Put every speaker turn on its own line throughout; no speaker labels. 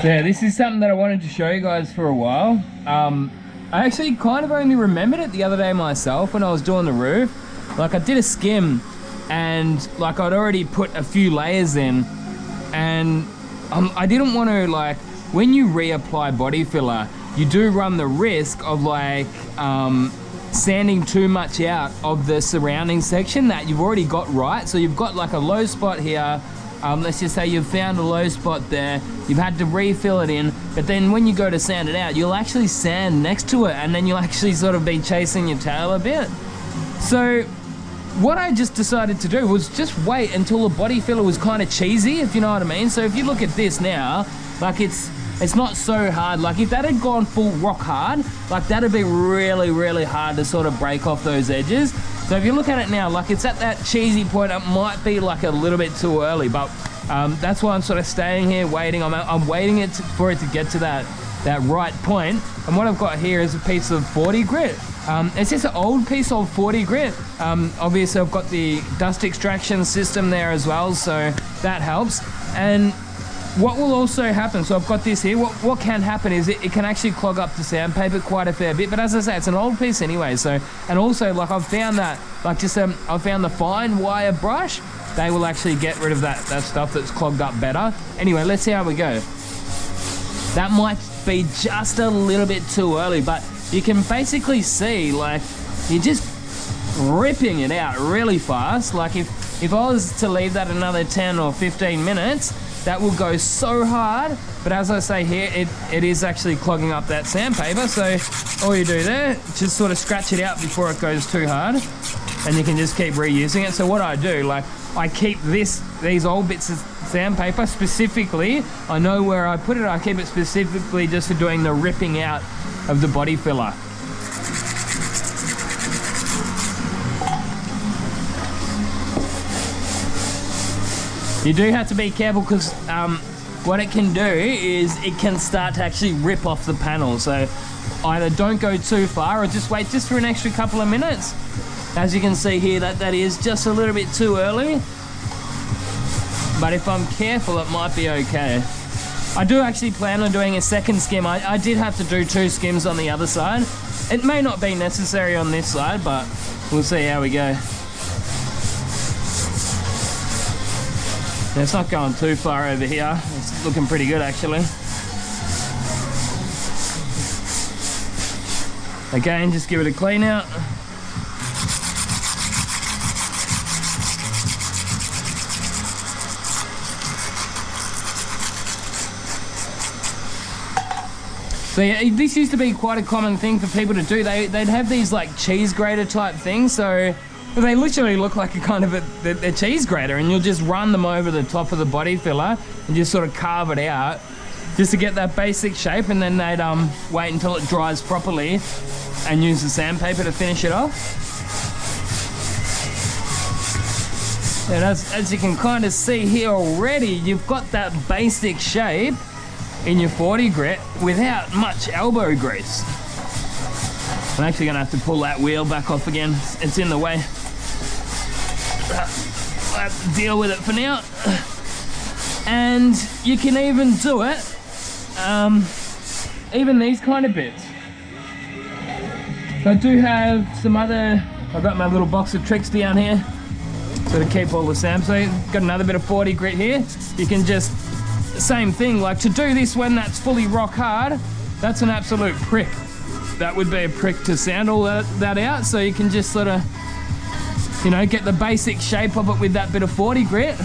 So yeah, this is something that I wanted to show you guys for a while. I actually kind of only remembered it the other day myself when I was doing the roof. Like I did a skim and like I'd already put a few layers in, and I didn't want to, like, when you reapply body filler, you do run the risk of like sanding too much out of the surrounding section that you've already got right. So you've got like a low spot here. Let's just say you've found a low spot there, you've had to refill it in, but then when you go to sand it out, you'll actually sand next to it, and then you'll actually sort of be chasing your tail a bit. So what I just decided to do was just wait until the body filler was kind of cheesy, if you know what I mean. So if you look at this now, like it's not so hard. Like if that had gone full rock hard, like that'd be really, really hard to sort of break off those edges. So if you look at it now, like it's at that cheesy point. It might be like a little bit too early, but that's why I'm sort of staying here waiting. I'm waiting for it to get to that right point. And what I've got here is a piece of 40 grit. It's just an old piece of 40 grit. Obviously I've got the dust extraction system there as well, so that helps. And what will also happen, so I've got this here, what can happen is it can actually clog up the sandpaper quite a fair bit, but as I say, it's an old piece anyway. So, and also like I've found that, like just I've found the fine wire brush, they will actually get rid of that stuff that's clogged up better. Anyway, let's see how we go. That might be just a little bit too early, but you can basically see like you're just ripping it out really fast. Like if I was to leave that another 10 or 15 minutes, that will go so hard. But as I say here, it is actually clogging up that sandpaper. So all you do there, just sort of scratch it out before it goes too hard, and you can just keep reusing it. So what I do, like I keep these old bits of sandpaper specifically, I know where I put it, I keep it specifically just for doing the ripping out of the body filler. You do have to be careful because what it can do is it can start to actually rip off the panel. So either don't go too far or just wait just for an extra couple of minutes. As you can see here, that is just a little bit too early. But if I'm careful, it might be okay. I do actually plan on doing a second skim. I did have to do 2 skims on the other side. It may not be necessary on this side, but we'll see how we go. It's not going too far over here. It's looking pretty good actually. Again, just give it a clean out. So yeah, this used to be quite a common thing for people to do. They'd have these like cheese grater type things. So they literally look like a kind of a cheese grater, and you'll just run them over the top of the body filler and just sort of carve it out just to get that basic shape, and then they'd wait until it dries properly and use the sandpaper to finish it off. And as you can kind of see here already, you've got that basic shape in your 40 grit without much elbow grease. I'm actually gonna have to pull that wheel back off again. It's in the way. I'll have to deal with it for now. And you can even do it, even these kind of bits. So I do have some other, I've got my little box of tricks down here so to keep all the sand. So I've got another bit of 40 grit here. You can just, same thing, like to do this when that's fully rock hard, that's an absolute prick. That would be a prick to sand all that out. So you can just sort of, you know, get the basic shape of it with that bit of 40 grit,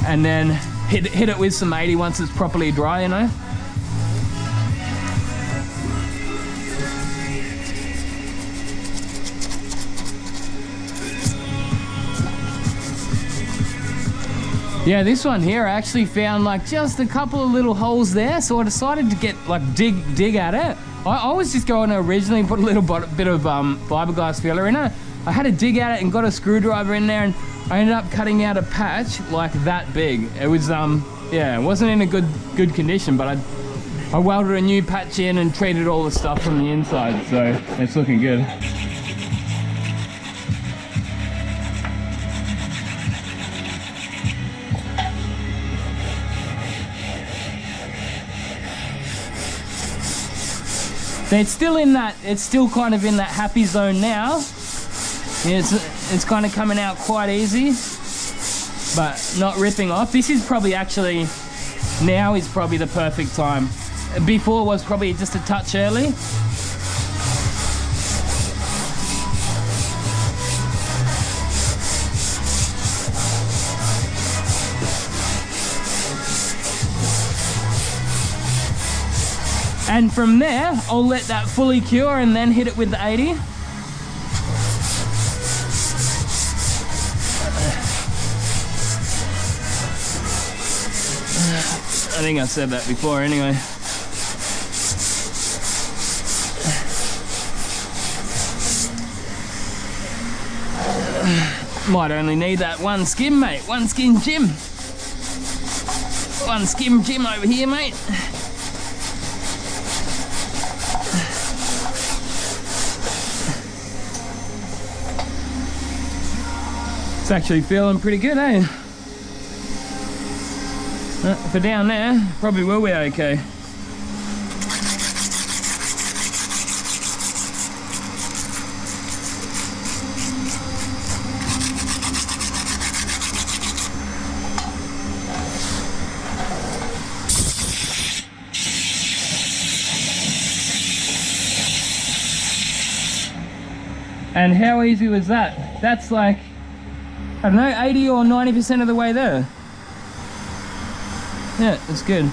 and then hit it with some 80 once it's properly dry, you know. Yeah, this one here, I actually found like just a couple of little holes there, so I decided to get like dig at it. I was just going to originally put a little bit of fiberglass filler in it. I had to dig at it and got a screwdriver in there, and I ended up cutting out a patch like that big. It was yeah, it wasn't in a good condition, but I welded a new patch in and treated all the stuff from the inside, so it's looking good. So it's still in that, it's still kind of in that happy zone now. It's kind of coming out quite easy, but not ripping off. This is probably actually, now is probably the perfect time. Before was probably just a touch early. And from there, I'll let that fully cure and then hit it with the 80. I think I said that before anyway. Might only need that one skim, mate. One skim Jim. One skim Jim over here, mate. It's actually feeling pretty good, eh? For down there, probably will be okay. And how easy was that? That's like, I don't know, 80 or 90% of the way there. Yeah, it's good.